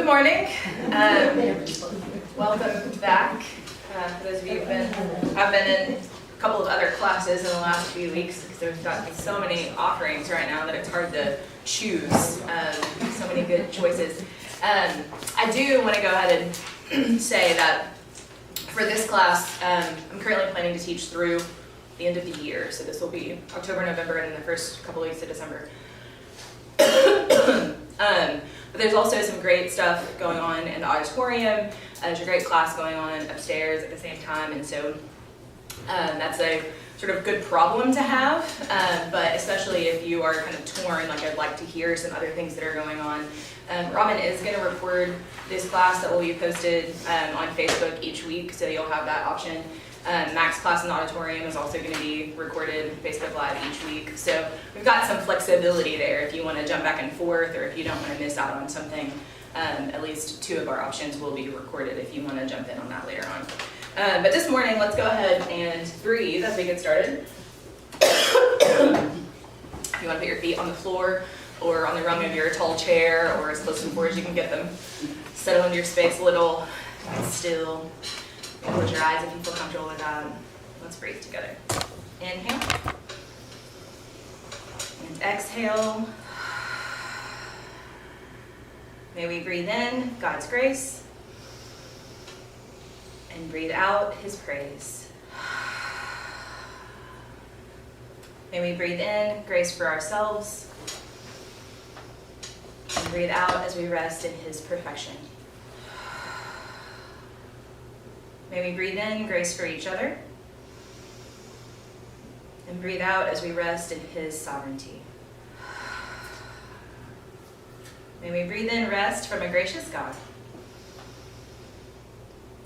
morning. Welcome back. For those of you I've been in a couple of other classes in the last few weeks because we've got so many offerings right now that it's hard to choose. So many good choices. I do want to go ahead and say that for this class, I'm currently planning to teach through the end of the year. So this will be October, November, and the first couple of weeks of December. But there's also some great stuff going on in the auditorium. There's a great class going on upstairs at the same time, and so that's a sort of good problem to have, but especially if you are kind of torn, like I'd like to hear some other things that are going on. Robin is going to record this class that will be posted on Facebook each week, so you'll have that option. Mac's class in the auditorium is also going to be recorded Facebook Live each week. So we've got some flexibility there if you want to jump back and forth or if you don't want to miss out on something. At least two of our options will be recorded if you want to jump in on that later on. But this morning, let's go ahead and breathe as we get started. If you want to put your feet on the floor or on the rung of your tall chair or as close to the floor as you can get them. Settle into your space a little, get still. Close your eyes if you feel comfortable with that. Let's breathe together. Inhale. And exhale. May we breathe in God's grace. And breathe out His praise. May we breathe in grace for ourselves. And breathe out as we rest in His perfection. May we breathe in grace for each other, and breathe out as we rest in His sovereignty. May we breathe in rest from a gracious God,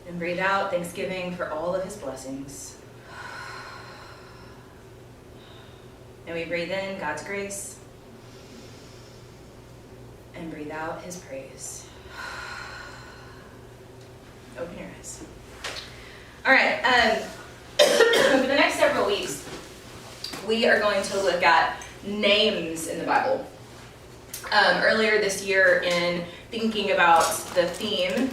and breathe out thanksgiving for all of His blessings. May we breathe in God's grace, and breathe out His praise. Open your eyes. All right, for the next several weeks, we are going to look at names in the Bible. Earlier this year, in thinking about the theme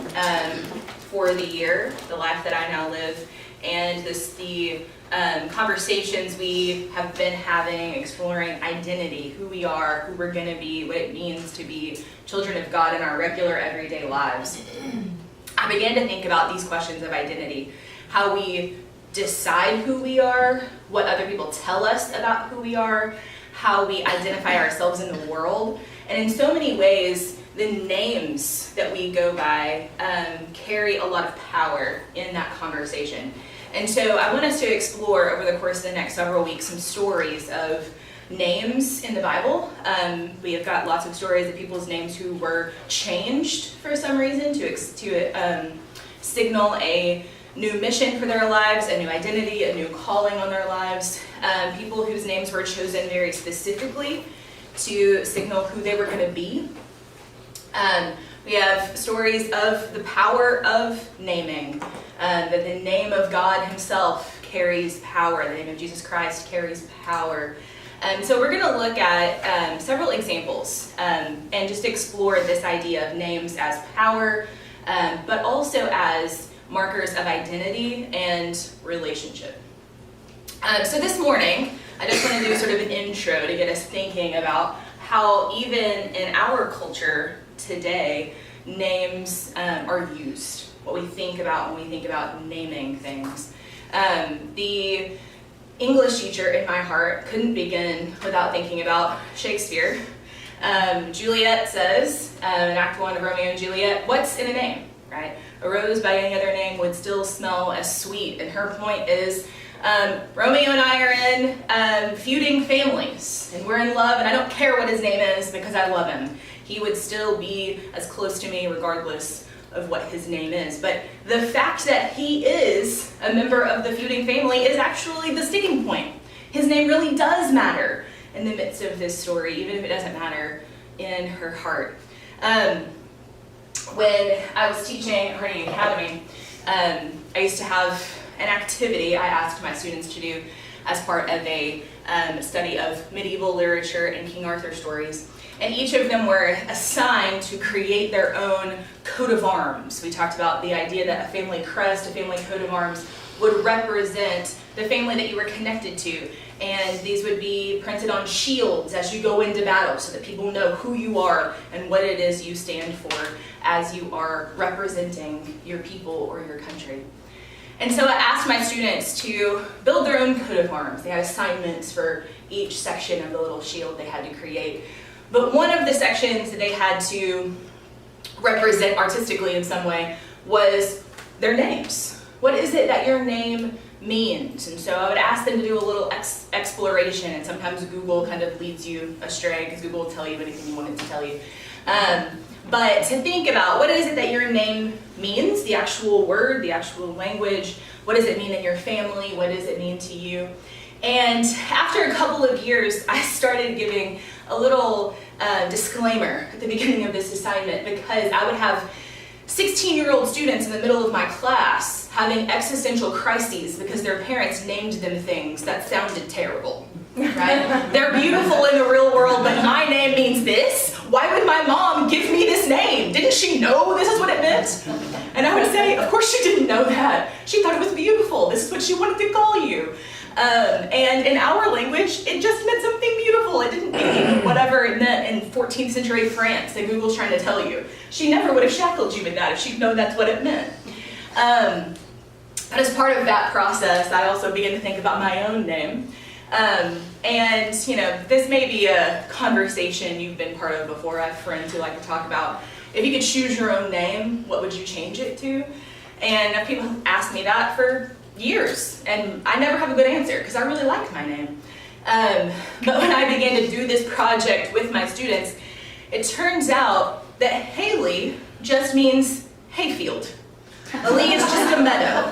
for the year, the life that I now live, and the conversations we have been having, exploring identity, who we are, who we're going to be, what it means to be children of God in our regular everyday lives, I began to think about these questions of identity. How we decide who we are, what other people tell us about who we are, how we identify ourselves in the world. And in so many ways, the names that we go by carry a lot of power in that conversation. And so I want us to explore over the course of the next several weeks some stories of names in the Bible. We have got lots of stories of people's names who were changed for some reason to signal a new mission for their lives, a new identity, a new calling on their lives. People whose names were chosen very specifically to signal who they were going to be. We have stories of the power of naming, that the name of God Himself carries power, the name of Jesus Christ carries power. So we're going to look at several examples and just explore this idea of names as power, but also as markers of identity and relationship. So this morning, I just want to do sort of an intro to get us thinking about how even in our culture today, names are used, what we think about when we think about naming things. The English teacher in my heart couldn't begin without thinking about Shakespeare. Juliet says, in Act 1 of Romeo and Juliet, what's in a name, right? A rose by any other name would still smell as sweet. And her point is, Romeo and I are in feuding families, and we're in love, and I don't care what his name is because I love him. He would still be as close to me regardless of what his name is. But the fact that he is a member of the feuding family is actually the sticking point. His name really does matter in the midst of this story, even if it doesn't matter in her heart. When I was teaching at Harding Academy, I used to have an activity I asked my students to do as part of a study of medieval literature and King Arthur stories. And each of them were assigned to create their own coat of arms. We talked about the idea that a family crest, a family coat of arms, would represent the family that you were connected to. And these would be printed on shields as you go into battle so that people know who you are and what it is you stand for as you are representing your people or your country. And so I asked my students to build their own coat of arms. They had assignments for each section of the little shield they had to create. But one of the sections that they had to represent artistically in some way was their names. What is it that your name means? And so I would ask them to do a little exploration, and sometimes Google kind of leads you astray because Google will tell you anything you want it to tell you. But to think about what is it that your name means, the actual word, the actual language, what does it mean in your family, what does it mean to you? And after a couple of years, I started giving a little disclaimer at the beginning of this assignment, because I would have 16-year-old students in the middle of my class having existential crises because their parents named them things that sounded terrible, right? They're beautiful in the real world, but my name means this. Why would my mom give me this name? Didn't she know this is what it meant? And I would say, of course she didn't know that. She thought it was beautiful. This is what she wanted to call you. And in our language, it just meant something beautiful. It didn't mean whatever it meant in 14th century France that Google's trying to tell you. She never would have shackled you with that if she'd known that's what it meant. And as part of that process, I also began to think about my own name. And, you know, this may be a conversation you've been part of before. I have friends who like to talk about, if you could choose your own name, what would you change it to? And people have asked me that for years, and I never have a good answer because I really like my name. But when I began to do this project with my students, it turns out that Haley just means hayfield. A lee is just a meadow.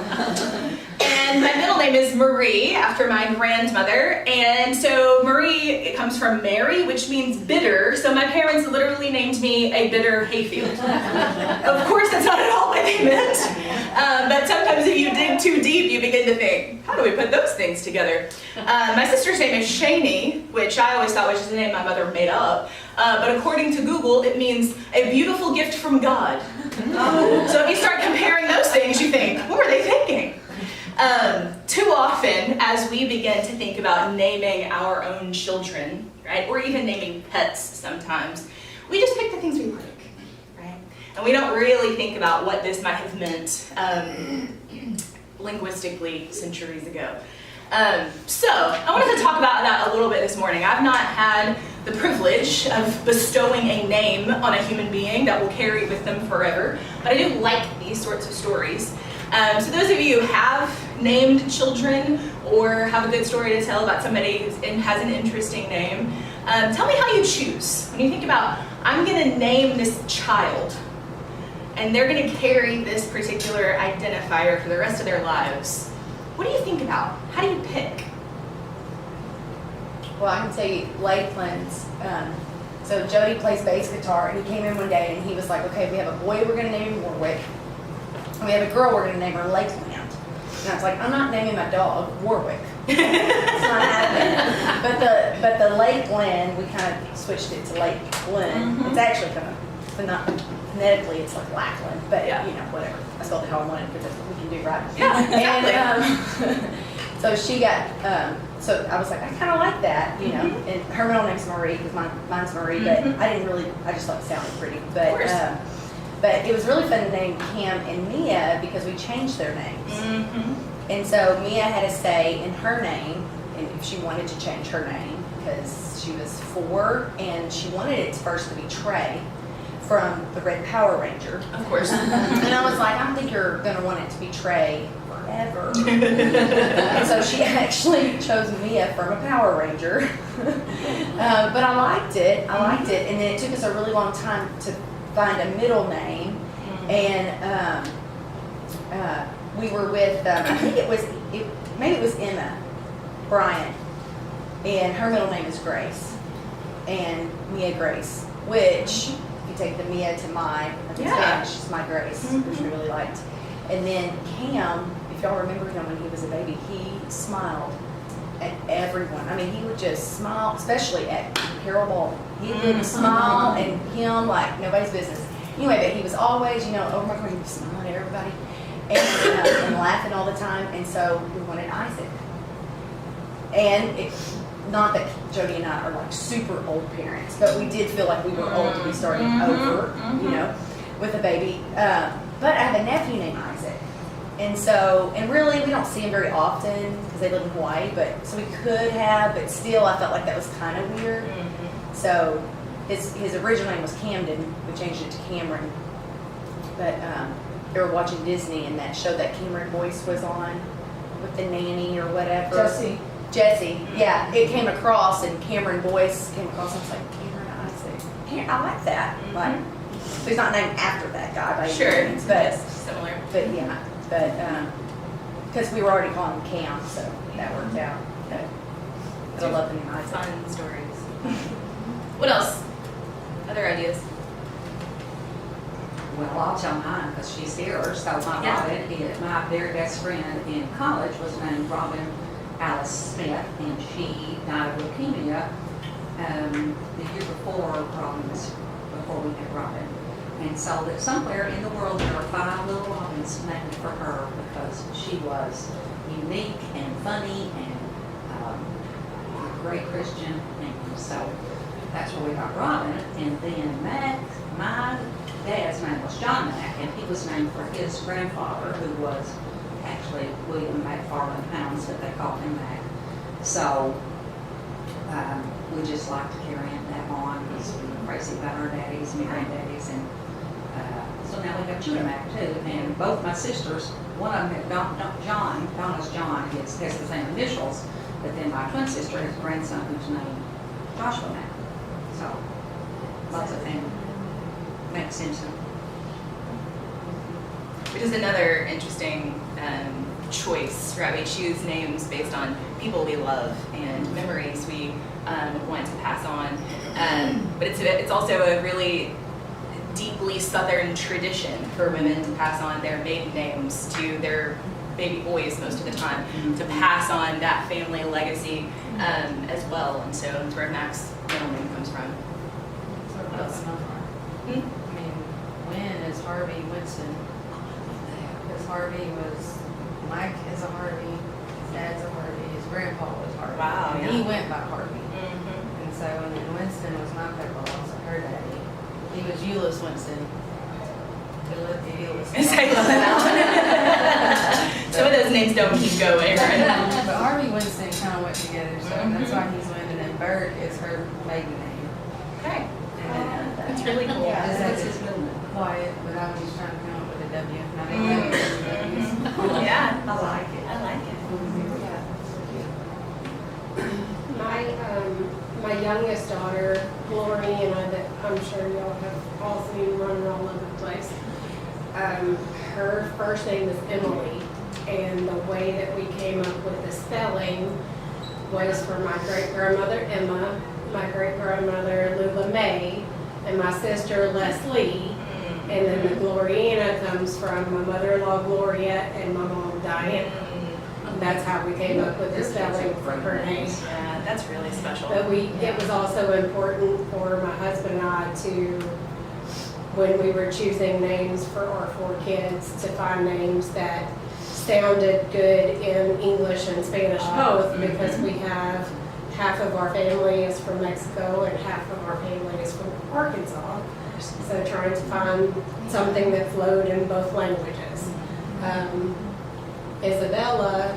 And my middle name is Marie, after my grandmother. And so Marie, it comes from Mary, which means bitter. So my parents literally named me a bitter hayfield. Of course, that's not at all what they meant. But sometimes if you dig too deep, you begin to think, how do we put those things together? My sister's name is Shani, which I always thought was just a name my mother made up. But according to Google, it means a beautiful gift from God. So if you start comparing those things, you think, what were they thinking? Too often, as we begin to think about naming our own children, right, or even naming pets sometimes, we just pick the things we like, right? And we don't really think about what this might have meant linguistically centuries ago. So I wanted to talk about that a little bit this morning. I've not had the privilege of bestowing a name on a human being that will carry with them forever, but I do like these sorts of stories. So those of you who have named children or have a good story to tell about somebody who has an interesting name, tell me how you choose. When you think about, I'm going to name this child, and they're going to carry this particular identifier for the rest of their lives, what do you think about? How do you pick? Well, I can tell you, Lakeland's, so Jody plays bass guitar, and he came in one day and he was like, okay, we have a boy we're going to name Warwick, and we have a girl we're going to name her Lakeland. And I was like, I'm not naming my dog Warwick. It's not happening. But the Lakeland, we kind of switched it to Lakeland. It's actually kind of, not phonetically, it's like Lackland, but you know, whatever. I spelled it how I wanted because that's what we can do, right? Yeah, exactly. And so she got, so I was like, I kind of like that, you know. And her middle name's Marie because mine's Marie, but I didn't really, I just thought it sounded pretty. But it was really fun to name Cam and Mia because we changed their names. And so Mia had to say in her name, and if she wanted to change her name, because she was 4 and she wanted it first to be Trey from the Red Power Ranger. Of course. And I was like, I don't think you're going to want it to be Trey forever. And so she actually chose Mia from a Power Ranger. But I liked it. And then it took us a really long time to find a middle name, and we were with I think maybe it was Emma Bryant, and her middle name is Grace, and Mia Grace, which if you take the Mia to my Spanish, it's my Grace, which we really liked. And then Cam, if y'all remember him when he was a baby, he smiled at everyone. I mean, he would just smile, especially at Carol. He would smile and him like nobody's business. Anyway, but he was always, over my corner, he was smiling at everybody and laughing all the time. And so we wanted Isaac. And not that Jody and I are like super old parents, but we did feel like we were old to be starting over, with a baby. But I have a nephew named Isaac. And really, we don't see him very often because they live in Hawaii, so we could have, but still, I felt like that was kind of weird. So his original name was Camden. We changed it to Cameron. But they were watching Disney, and that show that Cameron Boyce was on with the nanny or whatever. Jesse, yeah. It came across, and Cameron Boyce came across, and I was like, Cameron Isaac. I like that. Like, he's not named after that guy by any means, but similar. But yeah, because we were already calling him Cam, so that worked out. But I love the name Isaac. Fun stories. What else? Other ideas? Well, I'll tell mine because she's here. So my very best friend in college was named Robin Alice Smith, and she died of leukemia the year before we had Robin. And so that somewhere in the world there are 5 little Robins named for her because she was unique and funny and a great Christian. And so that's where we got Robin. And then my dad's name was John Mack, and he was named for his grandfather, who was actually William McFarland Pounds, but they called him Mack. So we just like to carry that on because we were crazy about our daddies and granddaddies. And so now we have Judah Mack too. And both my sisters, one of them, Donna's John, has the same initials, but then my twin sister has a grandson who's named Joshua Mack. So lots of family. Mack Simpson. Which is another interesting choice, right? We choose names based on people we love and memories we want to pass on. But it's also a really deeply Southern tradition for women to pass on their maiden names to their baby boys most of the time, to pass on that family legacy as well. And so that's where Mack's middle name comes from. What else? I mean, when is Harvey Winston? Because Harvey Mike is a Harvey, his dad's a Harvey, his grandpa was Harvey. Wow, And yeah. he went by Harvey. And so, and then Winston was my grandpa, so her daddy. He was Euless Winston. Some of those names don't keep going, right? But Harvey Winston kind of went together, so that's why he's winning. And Bert is her maiden name. Okay. And then, That's really cool. Yeah, That's his middle name. quiet, but I was just trying to come up with a W. And I didn't know W's. Yeah. I like it. I like it. My youngest daughter, Gloriana, that I'm sure y'all have all seen running all over the place. Her first name is Emily, and the way that we came up with the spelling was for my great-grandmother Emma, my great-grandmother Lula May, and my sister Leslie. And then the Gloriana comes from my mother-in-law Gloria and my mom Diane. That's how we came up with the spelling for her name. Yeah, that's really special. But it was also important for my husband and I to, when we were choosing names for our 4 kids, to find names that sounded good in English and Spanish both, because we have half of our family is from Mexico and half of our family is from Arkansas. So trying to find something that flowed in both languages. Isabella,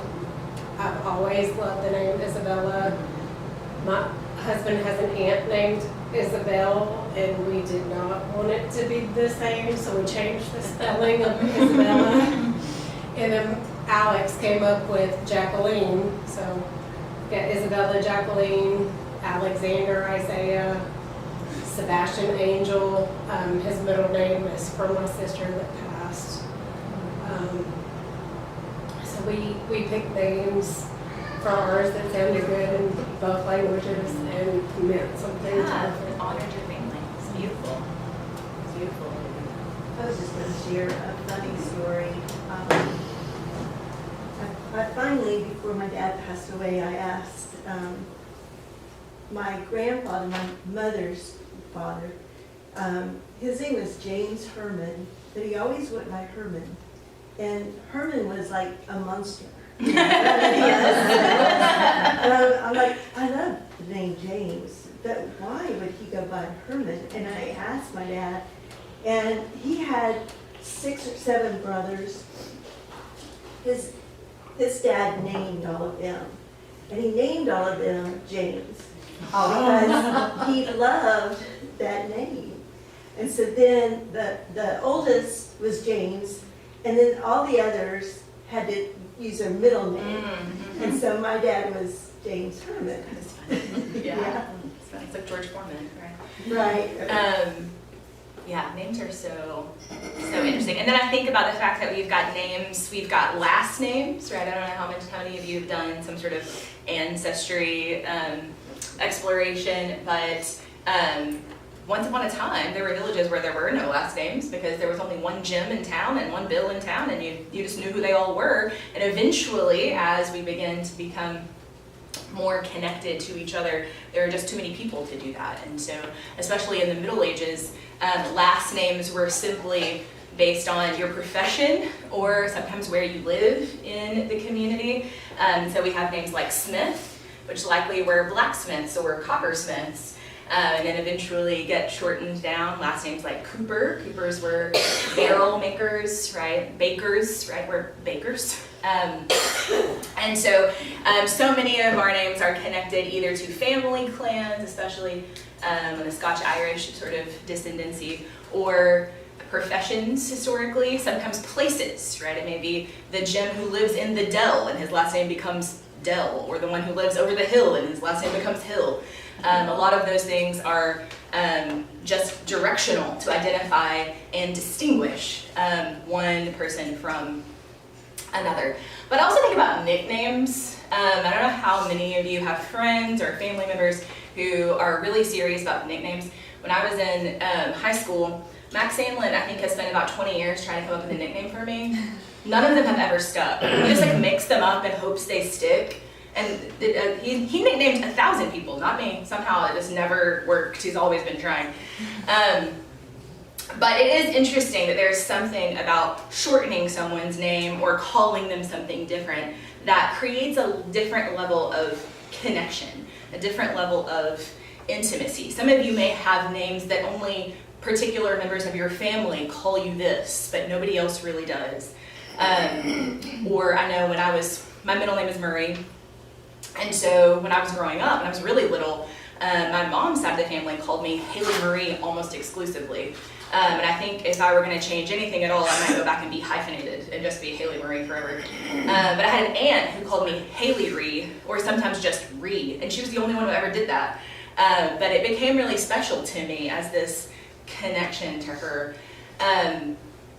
I've always loved the name Isabella. My husband has an aunt named Isabel, and we did not want it to be the same, so we changed the spelling of Isabella. And then Alex came up with Jacqueline, so we got Isabella, Jacqueline, Alexander, Isaiah, Sebastian Angel. His middle name is from my sister that passed. So we picked names for ours that sounded good in both languages and meant something to Yeah, us. it honored your family. It's beautiful. It's beautiful. I was just going to share a funny story. I finally, before my dad passed away, I asked my grandfather, my mother's father, his name was James Herman, but he always went by Herman. And Herman was like a monster. I'm like, I love the name James, but why would he go by Herman? And I asked my dad, and he had 6 or 7 brothers. His dad named all of them, and he named all of them James because he loved that name. And so then the oldest was James, and then all the others had to use their middle name. And so my dad was James Herman. That's funny. Yeah. It's funny. It's like George Foreman, right? Right. Yeah, names are so interesting. And then I think about the fact that we've got names, we've got last names, right? I don't know how many of you have done some sort of ancestry exploration, but once upon a time, there were villages where there were no last names because there was only one Jim in town and one Bill in town, and you just knew who they all were. And eventually, as we begin to become more connected to each other, there are just too many people to do that. And so, especially in the Middle Ages, last names were simply based on your profession or sometimes where you live in the community. So we have names like Smith, which likely were blacksmiths or coppersmiths. And then eventually get shortened down. Last names like Cooper. Coopers were barrel makers, right? Bakers, right? We're bakers. And so, so many of our names are connected either to family clans, especially in the Scotch-Irish sort of descendancy, or professions historically, sometimes places, right? It may be the Jim who lives in the Dell and his last name becomes Dell, or the one who lives over the hill and his last name becomes Hill. A lot of those things are just directional to identify and distinguish one person from another. But I also think about nicknames. I don't know how many of you have friends or family members who are really serious about nicknames. When I was in high school, Max Sandlin, I think, has spent about 20 years trying to come up with a nickname for me. None of them have ever stuck. He just like makes them up and hopes they stick. And he nicknamed 1,000 people, not me. Somehow it just never worked. He's always been trying. But it is interesting that there's something about shortening someone's name or calling them something different that creates a different level of connection, a different level of intimacy. Some of you may have names that only particular members of your family call you this, but nobody else really does. Or I know my middle name is Murray. And so when I was growing up, when I was really little, my mom's side of the family called me Haley Marie almost exclusively. And I think if I were going to change anything at all, I might go back and be hyphenated and just be Haley Marie forever. But I had an aunt who called me Haley Ree, or sometimes just Ree, and she was the only one who ever did that. But it became really special to me as this connection to her.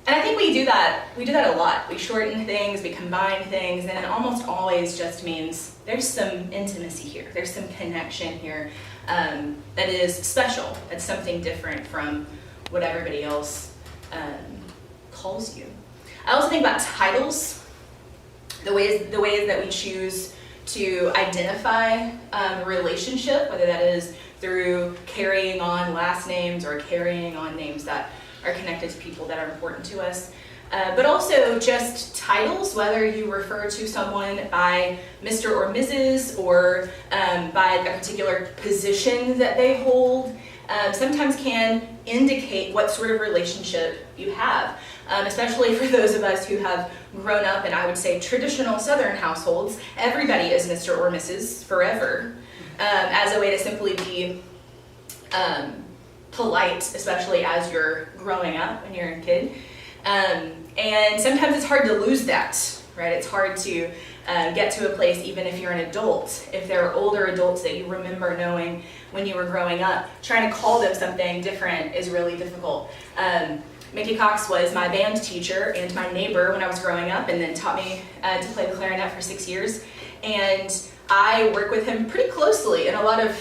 And I think we do that a lot. We shorten things, we combine things, and it almost always just means there's some intimacy here, there's some connection here that is special. It's something different from what everybody else calls you. I also think about titles, the ways that we choose to identify a relationship, whether that is through carrying on last names or carrying on names that are connected to people that are important to us. But also just titles, whether you refer to someone by Mr. or Mrs. or by a particular position that they hold, sometimes can indicate what sort of relationship you have, especially for those of us who have grown up in, I would say, traditional Southern households. Everybody is Mr. or Mrs. forever, as a way to simply be polite, especially as you're growing up when you're a kid. And sometimes it's hard to lose that, right? It's hard to get to a place, even if you're an adult. If there are older adults that you remember knowing when you were growing up, trying to call them something different is really difficult. Mickey Cox was my band teacher and my neighbor when I was growing up, and then taught me to play the clarinet for 6 years. And I work with him pretty closely in a lot of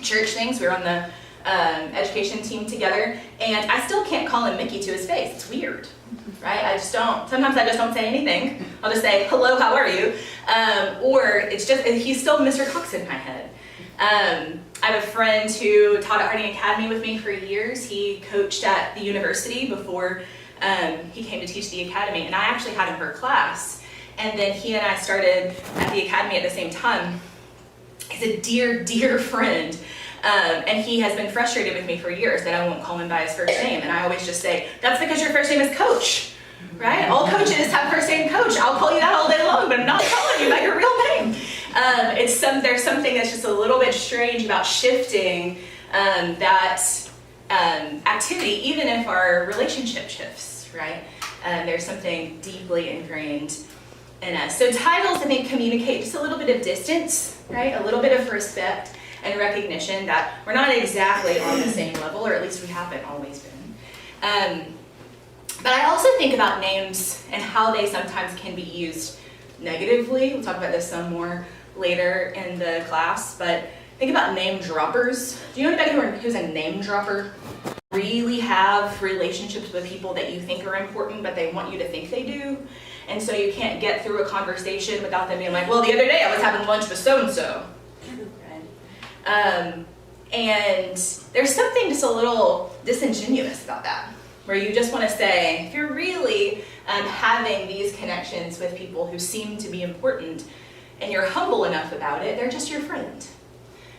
church things. We were on the education team together, and I still can't call him Mickey to his face. It's weird, right? I just don't. Sometimes I just don't say anything. I'll just say, hello, how are you? Or it's just, he's still Mr. Cox in my head. I have a friend who taught at Harding Academy with me for years. He coached at the university before he came to teach the academy, and I actually had him for class. And then he and I started at the academy at the same time. He's a dear, dear friend. And he has been frustrated with me for years that I won't call him by his first name. And I always just say, that's because your first name is Coach, right? All coaches have first name Coach. I'll call you that all day long, but I'm not calling you by your real name. There's something that's just a little bit strange about shifting that activity, even if our relationship shifts, right? There's something deeply ingrained in us. So titles, I think, communicate just a little bit of distance, right? A little bit of respect and recognition that we're not exactly on the same level, or at least we haven't always been. But I also think about names and how they sometimes can be used negatively. We'll talk about this some more later in the class, but think about name droppers. Do you know anybody who's a name dropper? Really have relationships with people that you think are important, but they want you to think they do. And so you can't get through a conversation without them being like, well, the other day I was having lunch with so-and-so. And there's something just a little disingenuous about that, where you just want to say, if you're really having these connections with people who seem to be important, and you're humble enough about it, they're just your friend.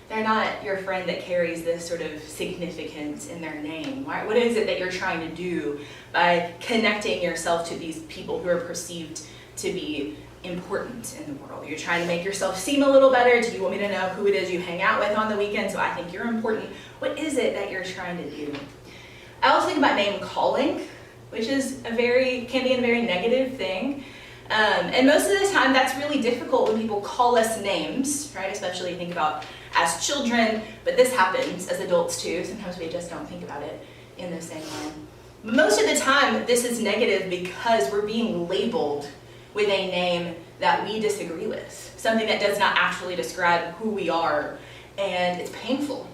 They're not your friend that carries this sort of significance in their name. What is it that you're trying to do by connecting yourself to these people who are perceived to be important in the world? You're trying to make yourself seem a little better. Do you want me to know who it is you hang out with on the weekend so I think you're important? What is it that you're trying to do? I also think about name calling, which is can be a very negative thing. And most of the time that's really difficult when people call us names, right? Especially think about as children, but this happens as adults too. Sometimes we just don't think about it in the same way. Most of the time this is negative because we're being labeled with a name that we disagree with, something that does not actually describe who we are, and it's painful.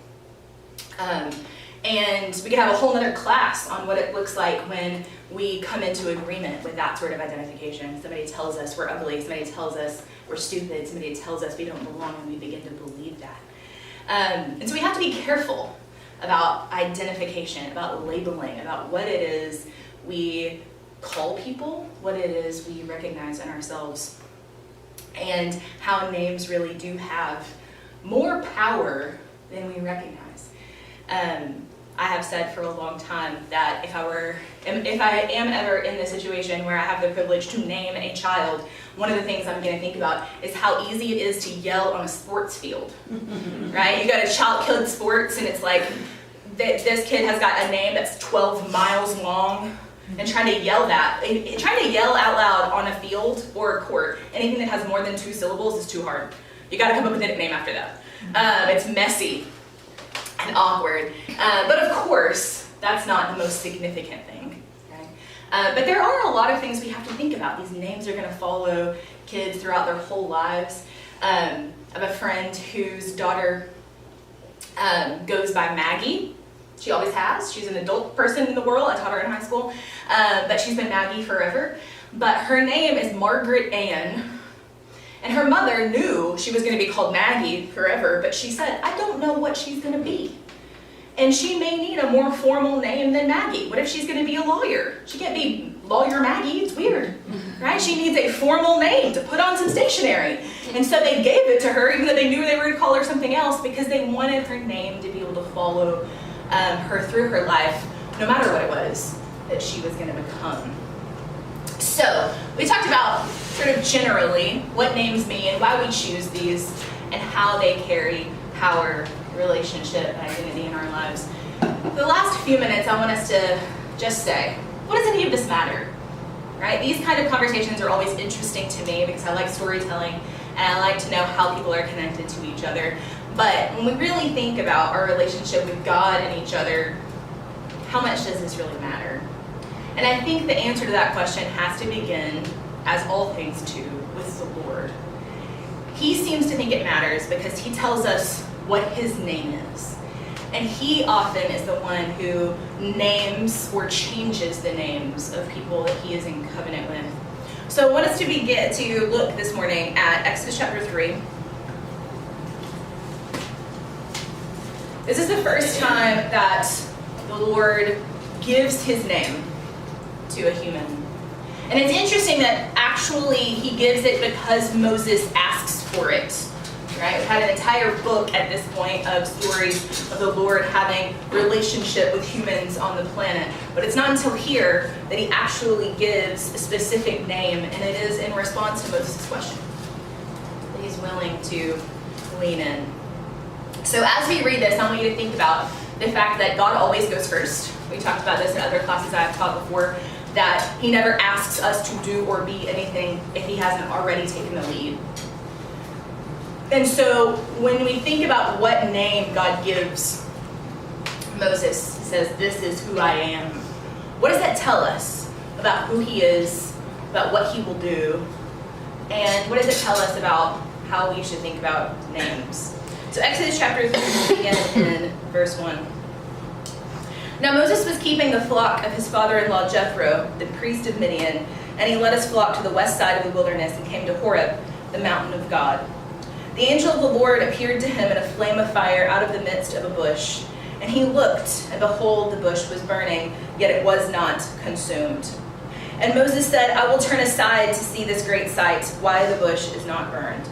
And we could have a whole other class on what it looks like when we come into agreement with that sort of identification. Somebody tells us we're ugly, somebody tells us we're stupid, somebody tells us we don't belong, and we begin to believe that. And so we have to be careful about identification, about labeling, about what it is we call people, what it is we recognize in ourselves, and how names really do have more power than we recognize. I have said for a long time that if I am ever in the situation where I have the privilege to name a child, one of the things I'm going to think about is how easy it is to yell on a sports field, right? You go to kid sports and it's like, this kid has got a name that's 12 miles long, and trying to yell out loud on a field or a court, anything that has more than 2 syllables is too hard. You got to come up with a nickname after that. It's messy and awkward. But of course, that's not the most significant thing. Okay? But there are a lot of things we have to think about. These names are going to follow kids throughout their whole lives. I have a friend whose daughter goes by Maggie. She always has. She's an adult person in the world. I taught her in high school. But she's been Maggie forever. But her name is Margaret Ann. And her mother knew she was going to be called Maggie forever, but she said, I don't know what she's going to be. And she may need a more formal name than Maggie. What if she's going to be a lawyer? She can't be Lawyer Maggie. It's weird, right? She needs a formal name to put on some stationery. And so they gave it to her, even though they knew they were going to call her something else, because they wanted her name to be able to follow her through her life, no matter what it was that she was going to become. So we talked about sort of generally what names mean, why we choose these, and how they carry power, relationship, and identity in our lives. The last few minutes, I want us to just say, what does any of this matter? Right? These kind of conversations are always interesting to me because I like storytelling and I like to know how people are connected to each other. But when we really think about our relationship with God and each other, how much does this really matter? And I think the answer to that question has to begin, as all things do, with the Lord. He seems to think it matters because he tells us what his name is. And he often is the one who names or changes the names of people that he is in covenant with. So I want us to begin to look this morning at Exodus chapter 3. This is the first time that the Lord gives his name to a human. And it's interesting that actually he gives it because Moses asks for it. Right? We've had an entire book at this point of stories of the Lord having relationship with humans on the planet. But it's not until here that he actually gives a specific name, and it is in response to Moses' question that he's willing to lean in. So as we read this, I want you to think about the fact that God always goes first. We talked about this in other classes I've taught before, that he never asks us to do or be anything if he hasn't already taken the lead. And so when we think about what name God gives Moses, he says, "This is who I am." What does that tell us about who he is, about what he will do, and what does it tell us about how we should think about names? So Exodus chapter 3 begins in verse 1. Now Moses was keeping the flock of his father-in-law Jethro, the priest of Midian, and he led his flock to the west side of the wilderness and came to Horeb, the mountain of God. The angel of the Lord appeared to him in a flame of fire out of the midst of a bush. And he looked, and behold, the bush was burning, yet it was not consumed. And Moses said, "I will turn aside to see this great sight, why the bush is not burned."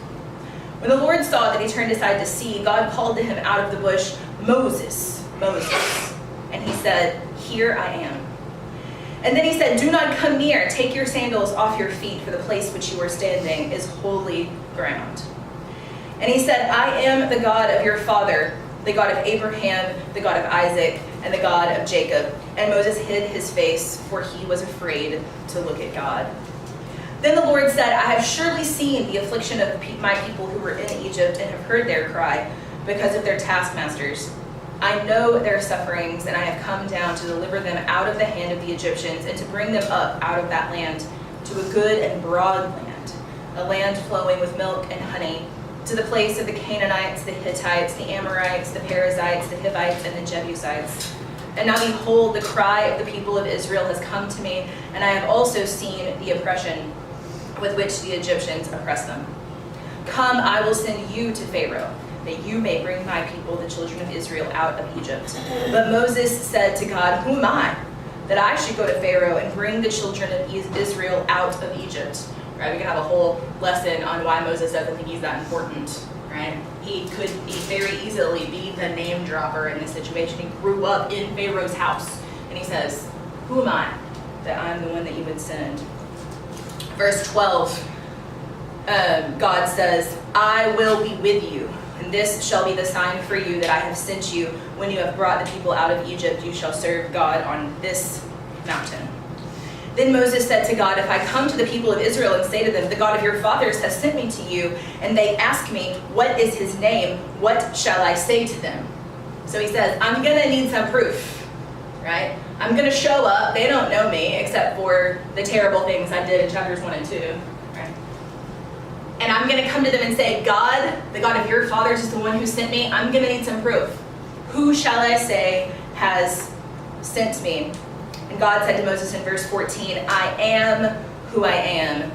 When the Lord saw that he turned aside to see, God called to him out of the bush, "Moses, Moses." And he said, "Here I am." And then he said, "Do not come near. Take your sandals off your feet, for the place which you are standing is holy ground." And he said, "I am the God of your father, the God of Abraham, the God of Isaac, and the God of Jacob." And Moses hid his face, for he was afraid to look at God. Then the Lord said, "I have surely seen the affliction of my people who were in Egypt, and have heard their cry because of their taskmasters. I know their sufferings, and I have come down to deliver them out of the hand of the Egyptians, and to bring them up out of that land to a good and broad land, a land flowing with milk and honey, to the place of the Canaanites, the Hittites, the Amorites, the Perizzites, the Hivites, and the Jebusites. And now behold, the cry of the people of Israel has come to me, and I have also seen the oppression with which the Egyptians oppress them. Come, I will send you to Pharaoh, that you may bring my people, the children of Israel, out of Egypt." But Moses said to God, "Who am I, that I should go to Pharaoh and bring the children of Israel out of Egypt?" Right? We can have a whole lesson on why Moses doesn't think he's that important, right? He could very easily be the name dropper in this situation. He grew up in Pharaoh's house, and he says, "Who am I that I'm the one that you would send?" Verse 12, God says, "I will be with you, and this shall be the sign for you that I have sent you. When you have brought the people out of Egypt, you shall serve God on this mountain." Then Moses said to God, "If I come to the people of Israel and say to them, 'The God of your fathers has sent me to you,' and they ask me, 'What is his name?' what shall I say to them?" So he says, I'm going to need some proof, right? I'm going to show up. They don't know me except for the terrible things I did in chapters 1 and 2, right? And I'm going to come to them and say, "God, the God of your fathers is the one who sent me." I'm going to need some proof. Who shall I say has sent me? And God said to Moses in verse 14, "I am who I am."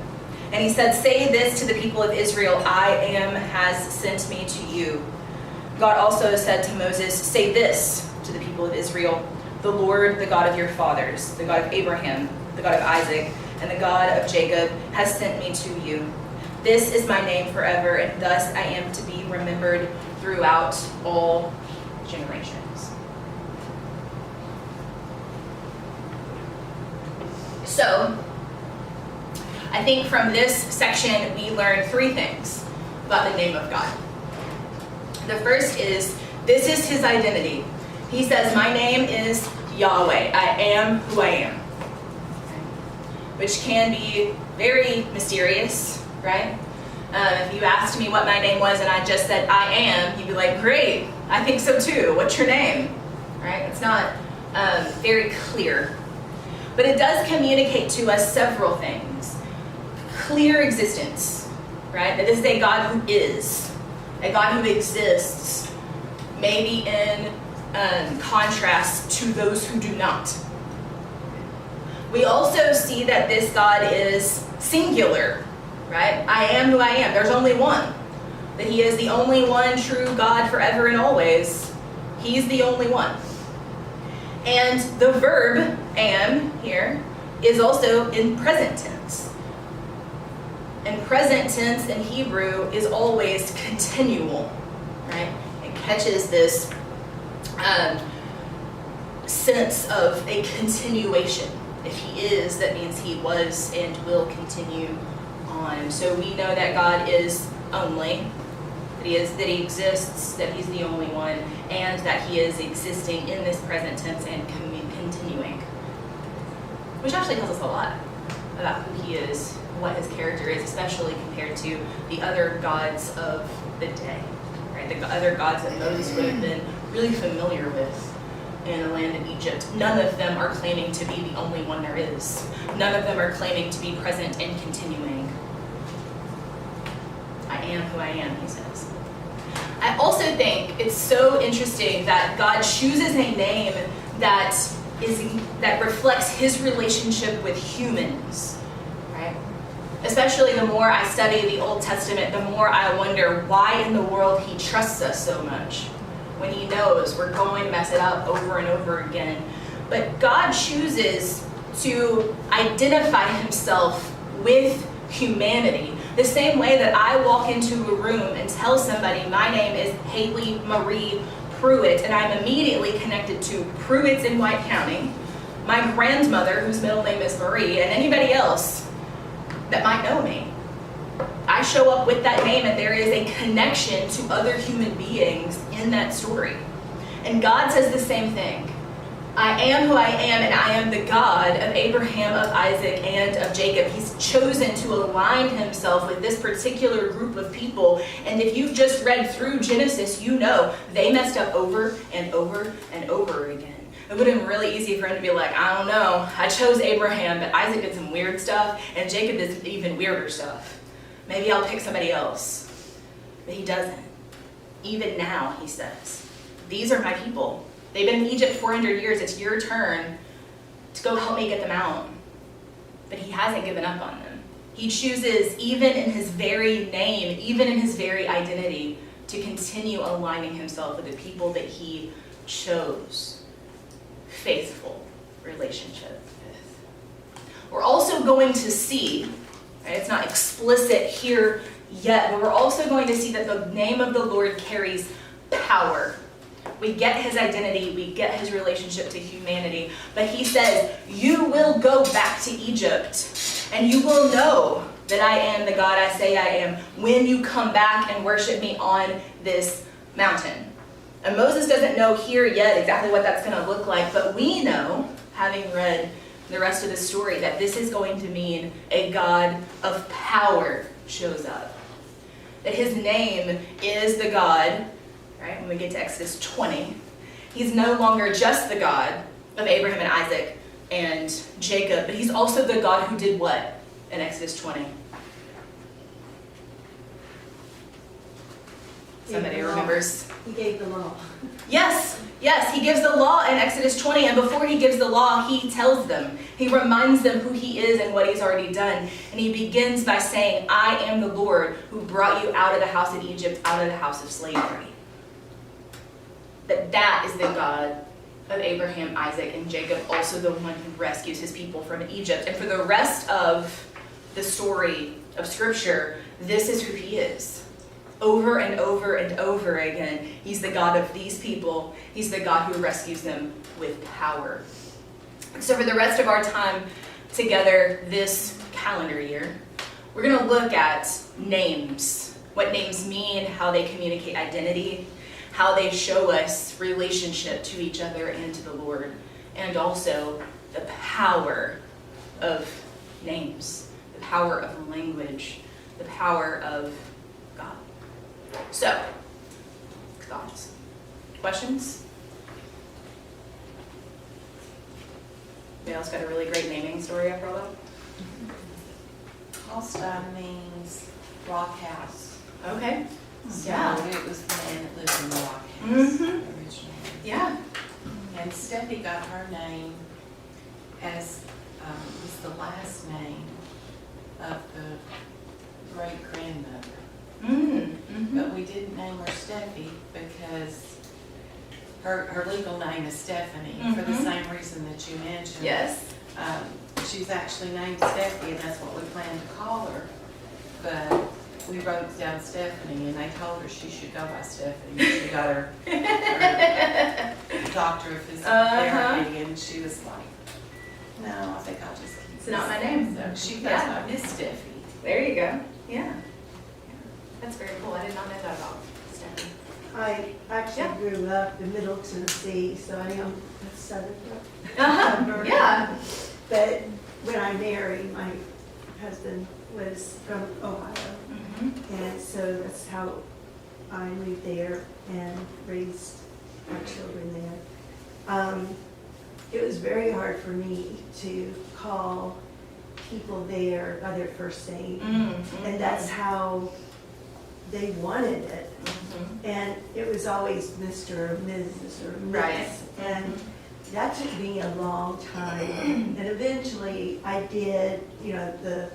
And he said, "Say this to the people of Israel, 'I am has sent me to you.'" God also said to Moses, "Say this to the people of Israel, 'The Lord, the God of your fathers, the God of Abraham, the God of Isaac, and the God of Jacob has sent me to you. This is my name forever, and thus I am to be remembered throughout all generations." So, I think from this section we learn three things about the name of God. The first is, this is his identity. He says, "My name is Yahweh. I am who I am." Which can be very mysterious, right? If you asked me what my name was and I just said, "I am," you'd be like, "Great, I think so too. What's your name?" Right? It's not very clear. But it does communicate to us several things. Clear existence, right? That this is a God who is, a God who exists, maybe in contrast to those who do not. We also see that this God is singular, right? I am who I am. There's only one. That he is the only one true God forever and always. He's the only one. And the verb am here is also in present tense. And present tense in Hebrew is always continual, right? It catches this sense of a continuation. If he is, that means he was and will continue on. So we know that God is only, that he exists, that he's the only one, and that he is existing in this present tense and continuing. Which actually tells us a lot about who he is, what his character is, especially compared to the other gods of the day, right? The other gods that Moses would have been really familiar with in the land of Egypt. None of them are claiming to be the only one there is. None of them are claiming to be present and continuing. I am who I am, he says. I also think it's so interesting that God chooses a name that reflects his relationship with humans, right? Especially the more I study the Old Testament, the more I wonder why in the world he trusts us so much when he knows we're going to mess it up over and over again. But God chooses to identify himself with humanity. The same way that I walk into a room and tell somebody my name is Haley Marie Pruitt, and I'm immediately connected to Pruitt's in White County, my grandmother, whose middle name is Marie, and anybody else that might know me. I show up with that name, and there is a connection to other human beings in that story. And God says the same thing. I am who I am, and I am the God of Abraham, of Isaac, and of Jacob. He's chosen to align himself with this particular group of people. And if you've just read through Genesis, you know they messed up over and over and over again. It would have been really easy for him to be like, I don't know, I chose Abraham, but Isaac did some weird stuff, and Jacob did even weirder stuff. Maybe I'll pick somebody else. But he doesn't. Even now, he says, these are my people. They've been in Egypt 400 years. It's your turn to go help me get them out. But he hasn't given up on them. He chooses, even in his very name, even in his very identity, to continue aligning himself with the people that he chose. Faithful relationship with. We're also going to see, right, it's not explicit here yet, but we're also going to see that the name of the Lord carries power. We get his identity, we get his relationship to humanity, but he says, you will go back to Egypt, and you will know that I am the God I say I am when you come back and worship me on this mountain. And Moses doesn't know here yet exactly what that's going to look like, but we know, having read the rest of the story, that this is going to mean a God of power shows up. That his name is the God, right, when we get to Exodus 20, he's no longer just the God of Abraham and Isaac and Jacob, but he's also the God who did what in Exodus 20? Somebody remembers? He gave the law. Yes, he gives the law in Exodus 20, and before he gives the law, he tells them, he reminds them who he is and what he's already done, and he begins by saying, I am the Lord who brought you out of the house of Egypt, out of the house of slavery. That is the God of Abraham, Isaac, and Jacob, also the one who rescues his people from Egypt. And for the rest of the story of Scripture, this is who he is. Over and over and over again, he's the God of these people. He's the God who rescues them with power. So for the rest of our time together this calendar year, we're going to look at names, what names mean, how they communicate identity, how they show us relationship to each other and to the Lord, and also the power of names, the power of language, the power of God. So, thoughts? Questions? Anybody else got a really great naming story I brought up? Halstead means rock house. Okay. So Yeah. it was the man that lived in the White House Mhm. originally. Yeah. And Steffi got her name as, was the last name of the great grandmother. Mm-hmm. But we didn't name her Steffi because her legal name is Stephanie, for the Mhm. same reason that you mentioned. Yes. She's actually named Steffi, and that's what we planned to call her. But we wrote down Stephanie, and they told her she should go by Stephanie. She got her doctor of physical therapy, and she was like, no, I think I'll just keep It's not my name. So she goes Yeah. by Miss Steffi. There you go. Yeah. That's very cool. I did not know that about Stephanie. I actually Yeah. grew up in Middle Tennessee, so I am a Southerner. Uh-huh. Yeah. But when I married, my husband was from Ohio, Mm-hmm. and so that's how I moved there and raised our children there. It was very hard for me to call people there by their first name, Mm-hmm. and that's how they wanted it. Mm-hmm. And it was always Mr. or Mrs. or Miss. Right. And that took me a long time. And eventually I did, the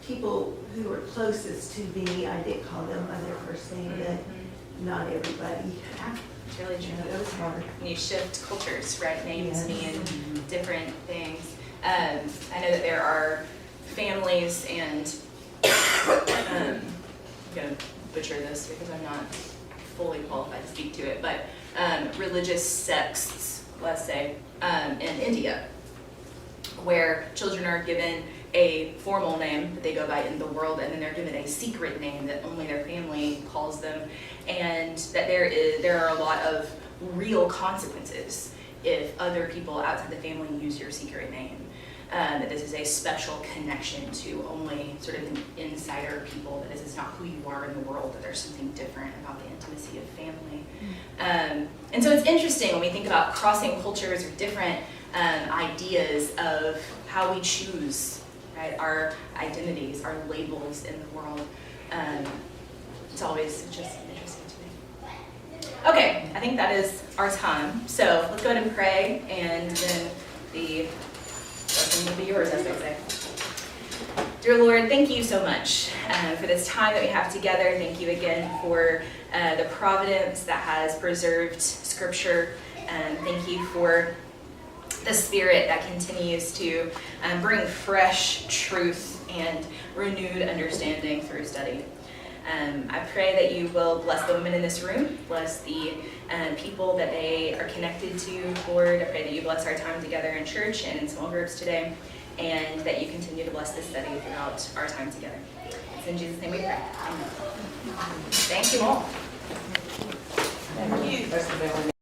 people who were closest to me, I did call them by their first name, but not everybody. Yeah, it's really true. It was hard. When you shift cultures, right? Names Yes. mean different things. I know that there are families and I'm gonna butcher this because I'm not fully qualified to speak to it, but religious sects, let's say, in India, where children are given a formal name that they go by in the world, and then they're given a secret name that only their family calls them, and that there are a lot of real consequences if other people outside the family use your secret name. That this is a special connection to only sort of an insider people, that this is not who you are in the world, that there's something different about the intimacy of family. And so it's interesting when we think about crossing cultures or different ideas of how we choose, right, our identities, our labels in the world. It's always just interesting to me. Okay, I think that is our time. So let's go ahead and pray, and then the blessing will be yours, as they say. Dear Lord, thank you so much for this time that we have together. Thank you again for the providence that has preserved Scripture. Thank you for the Spirit that continues to bring fresh truth and renewed understanding through study. I pray that you will bless the women in this room, bless the people that they are connected to, Lord. I pray that you bless our time together in church and in small groups today, and that you continue to bless this study throughout our time together. It's in Jesus' name we pray. Amen. Thank you all. Thank you.